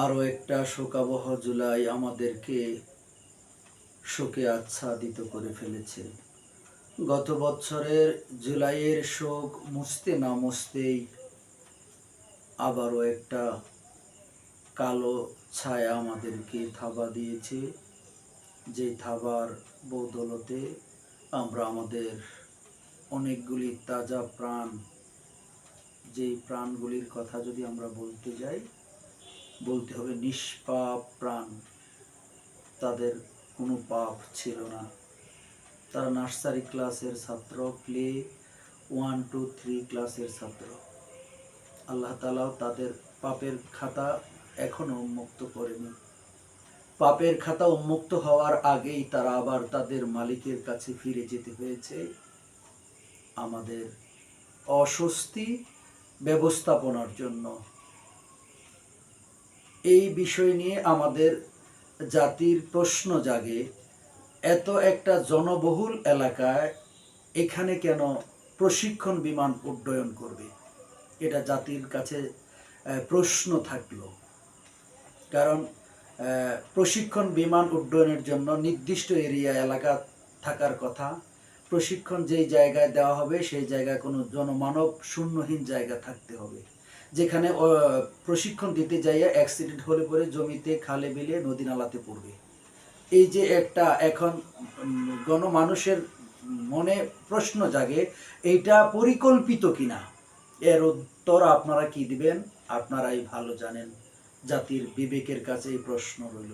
আরও একটা শোকাবহ জুলাই আমাদেরকে শোকে আচ্ছাদিত করে ফেলেছে। গত বছরের জুলাইয়ের শোক মুছতে না মুছতেই আবারও একটা কালো ছায়া আমাদেরকে থাবা দিয়েছে, যে থাবার বদৌলতে আমরা আমাদের অনেকগুলি তাজা প্রাণ, যেই প্রাণগুলির কথা যদি আমরা বলতে যাই, বলতে হবে নিষ্পাপ প্রাণ। তাদের কোনো পাপ ছিল না, তারা নার্সারি ক্লাসের ছাত্র, প্লে 1, 2, 3 ক্লাসের ছাত্র। আল্লাহ তাআলা তাদের পাপের খাতা এখনো উন্মুক্ত করেনি। পাপের খাতা উন্মুক্ত হওয়ার আগেই তারা আবার তাদের মালিকের কাছে ফিরে যেতে হয়েছে আমাদের অস্বস্তি ব্যবস্থাপনার জন্য। এই বিষয় নিয়ে আমাদের জাতির প্রশ্ন জাগে, এত একটা জনবহুল এলাকায় এখানে কেন প্রশিক্ষণ বিমান উড্ডয়ন করবে? এটা জাতির কাছে প্রশ্ন থাকলো। কারণ প্রশিক্ষণ বিমান উড্ডয়নের জন্য নির্দিষ্ট এরিয়া এলাকা থাকার কথা। প্রশিক্ষণ যেই জায়গায় দেওয়া হবে সেই জায়গায় কোনো জনমানব শূন্যহীন জায়গা থাকতে হবে, যেখানে প্রশিক্ষণ দিতে যাইয়া অ্যাক্সিডেন্ট হলে পরে জমিতে, খালে বিলে, নদী নালাতে পড়বে। এই যে একটা এখন গণমানুষের মনে প্রশ্ন জাগে, এইটা পরিকল্পিত কিনা? এর উত্তর আপনারা কি দিবেন? আপনারাই ভালো জানেন। জাতির বিবেকের কাছে এই প্রশ্ন রইল।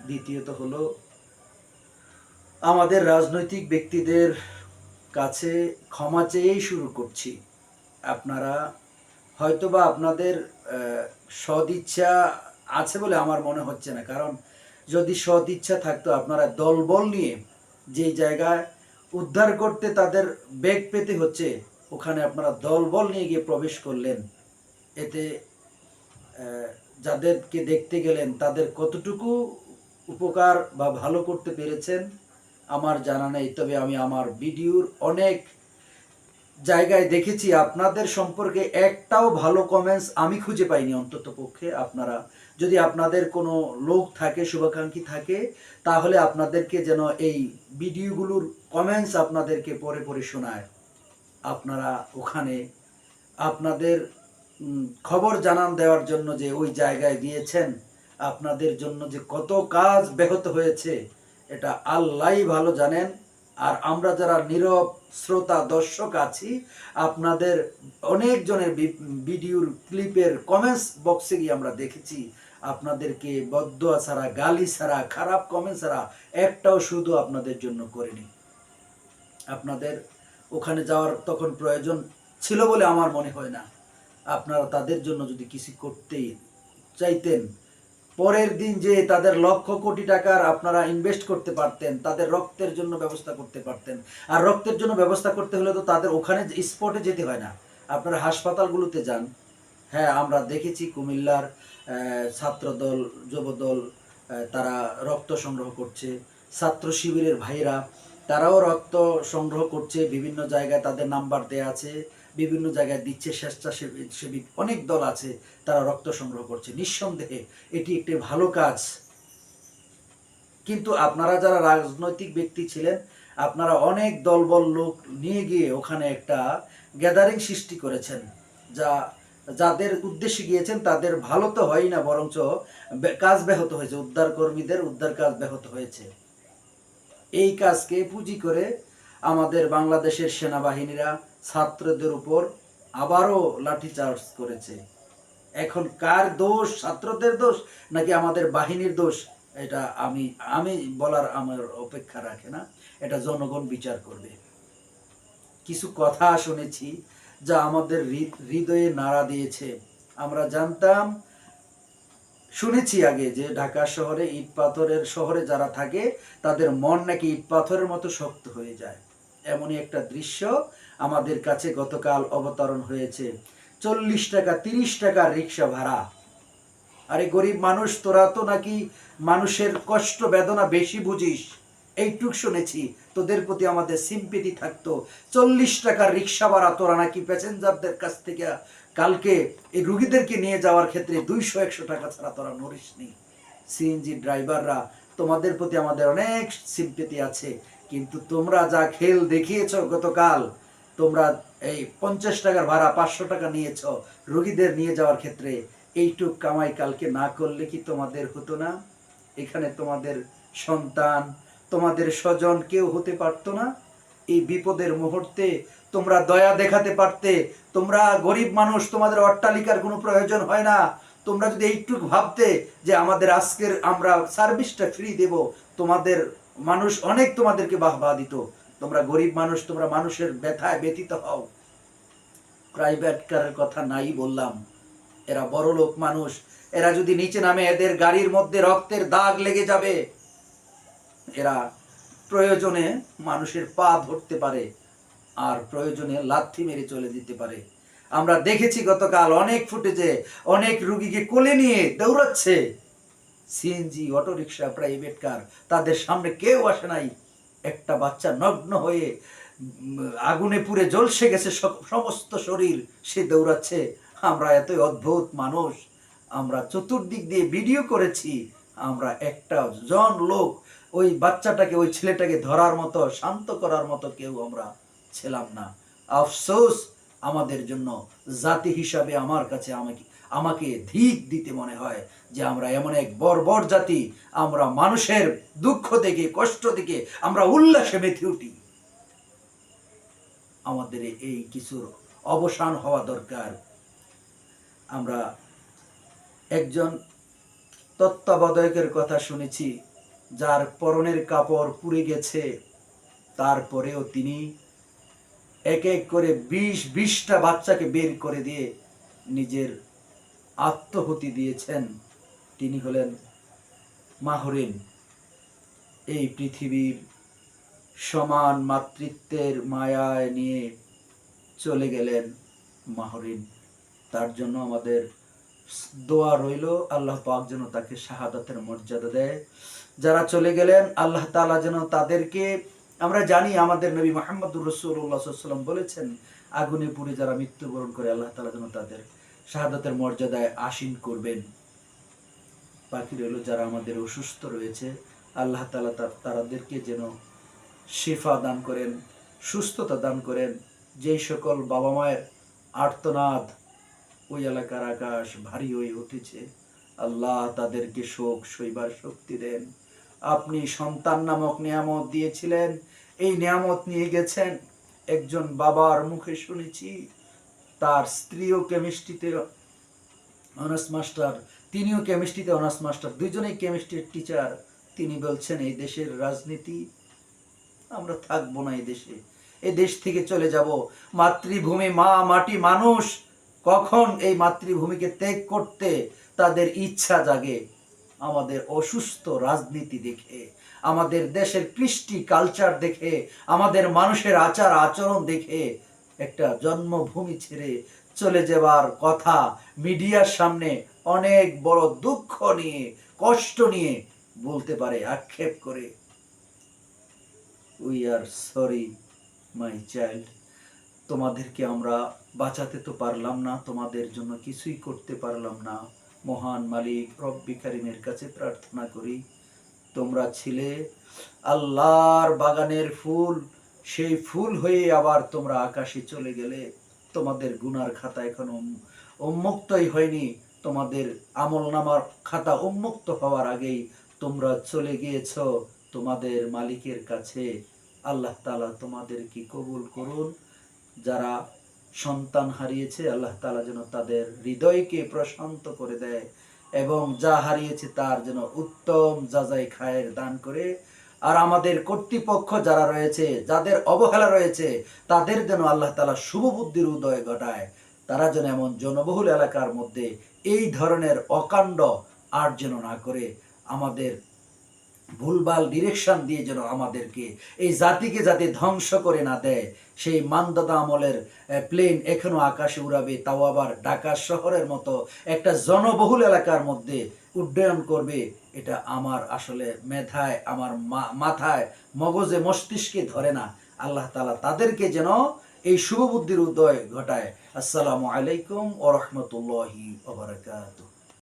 দ্বিতীয়ত হলো, আমাদের রাজনৈতিক ব্যক্তিদের কাছে ক্ষমা চেয়েই শুরু করছি। আপনারা হয়তোবা আপনাদের সদিচ্ছা আছে বলে আমার মনে হচ্ছে না, কারণ যদি সদিচ্ছা থাকতো আপনারা দলবল নিয়ে যে জায়গায় উদ্ধার করতে তাদের বেগ পেতে হচ্ছে ওখানে আপনারা দলবল নিয়ে গিয়ে প্রবেশ করলেন। এতে যাদেরকে দেখতে গেলেন তাদের কতটুকু উপকার বা ভালো করতে পেরেছেন আমার জানা নেই। তবে আমি আমার ভিডিওর অনেক জায়গায় দেখেছি আপনাদের সম্পর্কে একটাও ভালো কমেন্টস আমি খুঁজে পাইনি। অন্তত পক্ষে আপনারা যদি আপনাদের কোনো লোক থাকে, শুভাকাঙ্ক্ষী থাকে, তাহলে আপনাদেরকে যেন এই ভিডিওগুলোর কমেন্টস আপনাদেরকে পড়ে পড়ে শোনায়। আপনারা ওখানে আপনাদের খবর জানান দেওয়ার জন্য যে ওই জায়গায় গিয়েছেন, আপনাদের জন্য যে কত কাজ ব্যাহত হয়েছে এটা আল্লাহই ভালো জানেন। আর আমরা যারা নীরব শ্রোতা দর্শক আছি, আপনাদের অনেকজনের ভিডিওর ক্লিপের কমেন্টস বক্সে গিয়ে আমরা দেখেছি আপনাদেরকে বদদোয়া ছাড়া, গালি ছাড়া, খারাপ কমেন্ট ছাড়া একটাও শুধু আপনাদের জন্য করেনি। আপনাদের ওখানে যাওয়ার তখন প্রয়োজন ছিল বলে আমার মনে হয় না। আপনারা তাদের জন্য যদি কিছু করতেই চাইতেন, পরের দিন যে তাদের লক্ষ কোটি টাকার আপনারা ইনভেস্ট করতে পারতেন, তাদের রক্তের জন্য ব্যবস্থা করতে পারতেন। আর রক্তের জন্য ব্যবস্থা করতে হলে তো তাদের ওখানে স্পটে যেতে হয় না, আপনারা হাসপাতালগুলোতে যান। হ্যাঁ, আমরা দেখেছি কুমিল্লার ছাত্রদল, যুবদল তারা রক্ত সংগ্রহ করছে, ছাত্র শিবিরের ভাইরা তারাও রক্ত সংগ্রহ করছে, বিভিন্ন জায়গায় তাদের নাম্বার দেয়া আছে, বিভিন্ন জায়গায় দিচ্ছে। স্বেচ্ছাসেবী অনেক দল আছে, তারা রক্ত সংগ্রহ করছে। নিঃসন্দেহে এটি একটি ভালো কাজ। কিন্তু আপনারা যারা রাজনৈতিক ব্যক্তি ছিলেন, আপনারা অনেক দলবল লোক নিয়ে গিয়ে ওখানে একটা গ্যাদারিং সৃষ্টি করেছেন, যাদের উদ্দেশ্যে গিয়েছেন তাদের ভালো তো হয় না, বরঞ্চ কাজ ব্যাহত হয়েছে, উদ্ধার কর্মীদের উদ্ধার কাজ ব্যাহত হয়েছে। এই কাজকে পুঁজি করে আমাদের বাংলাদেশের সেনাবাহিনীরা ছাত্রদের উপর আবারও লাঠিচার্জ করেছে। এখন কার দোষ? ছাত্রদের দোষ নাকি আমাদের বাহিনীর দোষ? এটা আমি বলার আমার অপেক্ষা রাখে না, এটা জনগণ বিচার করবে। কিছু কথা শুনেছি যা আমাদের হৃদয়ে নাড়া দিয়েছে। আমরা জানতাম, শুনেছি আগে যে ঢাকা শহরে ইট পাথরের শহরে যারা থাকে তাদের মন নাকি ইট পাথরের মতো শক্ত হয়ে যায়। এমনই একটা দৃশ্য আমাদের কাছে গতকাল অবতরণ হয়েছে। 40 টাকা 30 টাকা রিক্সা ভাড়া। আরে গরিব মানুষ, তোরা তো নাকি মানুষের কষ্ট বেদনা বেশি বুঝিস, এইটুক শুনেছি। তোদের প্রতি আমাদের সিম্পেথি থাকতো। 40 টাকা রিক্সা ভাড়া তোরা নাকি প্যাসেঞ্জারদের কাছ থেকে কালকে এই রুগীদেরকে নিয়ে যাওয়ার ক্ষেত্রে 200-100 টাকা ছাড়া তোরা নড়িস নি। সিএনজি ড্রাইভাররা, তোমাদের প্রতি আমাদের অনেক সিম্পেথি আছে, কিন্তু তোমরা যা খেল দেখিয়েছ গতকাল, তোমরা এই 50 টাকার ভাড়া 500 টাকা নিয়েছ রুগীদের নিয়ে যাওয়ার ক্ষেত্রে, এইটুক কামাই কালকে না করলে কি তোমাদের হতো না? এখানে তোমাদের সন্তান, তোমাদের স্বজন কেউ হতে পারতো না? এই বিপদের মুহূর্তে তোমরা দয়া দেখাতে পারতে। তোমরা গরিব মানুষ, তোমাদের অট্টালিকার কোনো প্রয়োজন হয় না। তোমরা যদি এইটুকু ভাবতে যে আমাদের আজকের আমরা সার্ভিসটা ফ্রি দেব, তোমাদের মানুষ অনেক তোমাদেরকে বাহবা দিত। তোমরা গরিব মানুষ, তোমরা মানুষের ব্যথায় ব্যথিত হও। প্রাইভেট কারের কথা নাই বললাম, এরা বড় লোক মানুষ, এরা যদি নিচে নামে এদের গাড়ির মধ্যে রক্তের দাগ লেগে যাবে। এরা প্রয়োজনে মানুষের পা ধরতে পারে, আর প্রয়োজনে লাথি মেরে চলে যেতে পারে। আমরা দেখেছি গতকাল অনেক ফুটেজে, অনেক রুগীকে কোলে নিয়ে দৌড়াচ্ছে সিএনজি, অটোরিকশা, প্রাইভেট কার, তাদের সামনে কেউ আসে নাই। একটা বাচ্চা নগ্ন হয়ে আগুনে পুড়ে জ্বলসে গেছে সমস্ত শরীর, সে দৌড়াচ্ছে। আমরা এতই অদ্ভুত মানুষ, আমরা চতুর্দিক দিয়ে ভিডিও করেছি, আমরা একটা জন লোক ওই বাচ্চাটাকে, ওই ছেলেটাকে ধরার মতো, শান্ত করার মতো কেউ আমরা ছিলাম না। আফসোস আমাদের জন্য, জাতি হিসাবে আমার কাছে আমাকে ধিক দিতে মনে হয় যে আমরা এমন এক বর্বর জাতি, আমরা মানুষের দুঃখ দেখে, কষ্ট দেখে আমরা উল্লাসে মেতে উঠি। আমাদের এই কিছুর অবসান হওয়া দরকার। আমরা একজন তত্ত্বাবধায়কের কথা শুনেছি, যার পরনের কাপড় পুড়ে গেছে, তারপরেও তিনি এক এক করে 20টা বাচ্চাকে বের করে দিয়ে নিজের আত্মহুতি দিয়েছেন। তিনি হলেন মাহরিন। এই পৃথিবীর সমান মাতৃত্বের মায়ায় নিয়ে চলে গেলেন মাহরিন। তার জন্য আমাদের দোয়া রইল, আল্লাহ পাক যেন তাকে শাহাদাতের মর্যাদা দেয়। যারা চলে গেলেন আল্লাহ তাআলা যেন তাদেরকে, আমরা জানি আমাদের নবী মুহাম্মদুর রাসূলুল্লাহ সাল্লাল্লাহু আলাইহি ওয়াসাল্লাম বলেছেন, আগুনে পুড়ে যারা মৃত্যুবরণ করে আল্লাহ তাআলা যেন তাদের শাহাদাতের মর্যাদায় আসীন করবেন। বাকি রইল যারা আমাদের অসুস্থ রয়েছে, আল্লাহ তাআলা তাদেরকে যেন শিফা দান করেন, সুস্থতা দান করেন। যেই সকল বাবা মায়ের আর্তনাদ, ওই এলাকার আকাশ ভারী হয়ে উঠেছে, আল্লাহ তাদেরকে শোক সইবার শক্তি দেন। আপনি সন্তান নামক নিয়ামত দিয়েছিলেন, এই নিয়ামত নিয়ে গেছেন। একজন বাবার মুখে শুনেছি, তার স্ত্রীও কেমিস্ট্রিতে অনার্স মাস্টার, তিনিও কেমিস্ট্রিতে অনার্স মাস্টার, দুজনেই কেমিস্ট্রির টিচার। তিনি বলছেন এই দেশের রাজনীতি, আমরা থাকবো না এই দেশে, এই দেশ থেকে চলে যাব। মাতৃভূমি, মা মাটি, মানুষ কখন এই মাতৃভূমিকে ত্যাগ করতে তাদের ইচ্ছা জাগে? আমাদের অসুস্থ রাজনীতি দেখে, আমাদের দেশের কৃষ্টি কালচার দেখে, আমাদের মানুষের আচার আচরণ দেখে একটা জন্মভূমি ছেড়ে চলে যাবার কথা মিডিয়ার সামনে অনেক বড় দুঃখ নিয়ে, কষ্ট নিয়ে বলতে পারে, আক্ষেপ করে। We are sorry my child. তোমাদেরকে আমরা বাঁচাতে তো পারলাম না, তোমাদের জন্য কিছুই করতে পারলাম না। মহান মালিক রব্বি কারিমের কাছে প্রার্থনা করি, তোমরা ছিলে আল্লাহর বাগানের ফুল, সেই ফুল হয়ে আবার তোমরা আকাশে চলে গেলে। তোমাদের গুনার খাতা এখনো উন্মুক্তই হয়নি, তোমাদের আমলনামার খাতা উন্মুক্ত হওয়ার আগেই তোমরা চলে গিয়েছ তোমাদের মালিকের কাছে। আল্লাহ তাআলা তোমাদেরকে কবুল করুন। যারা সন্তান হারিয়েছে আল্লাহ তাআলা যেন তাদের হৃদয়কে প্রশান্ত করে দেয়, এবং যা হারিয়েছে তার যেন উত্তম যাচাই খায়ের দান করে। আর আমাদের কর্তৃপক্ষ যারা রয়েছে, যাদের অবহেলা রয়েছে, তাদের যেন আল্লাহ তাআলা শুভ বুদ্ধির উদয় ঘটায়। তারা যেন এমন জনবহুল এলাকার মধ্যে এই ধরনের অকাণ্ড আর যেন না করে, আমাদের ভুলভাল ডিরেকশন দিয়ে যেন আমাদেরকে, এই জাতিকে যাতে ধ্বংস করে না দেয়। সেই মানদাদা আমলের প্লেন এখনো আকাশে উড়াবে, তাও আবার ঢাকা শহরের মতো একটা জনবহুল এলাকার মধ্যে উড্ডয়ন করবে, এটা আমার আসলে মেধায়, আমার মাথায়, মগজে, মস্তিষ্কে ধরে না। আল্লাহ তাআলা তাদেরকে যেন এই শুভ বুদ্ধির উদয় ঘটায়। আসসালামু আলাইকুম ওয়া রাহমাতুল্লাহি ওয়া বারাকাতুহু।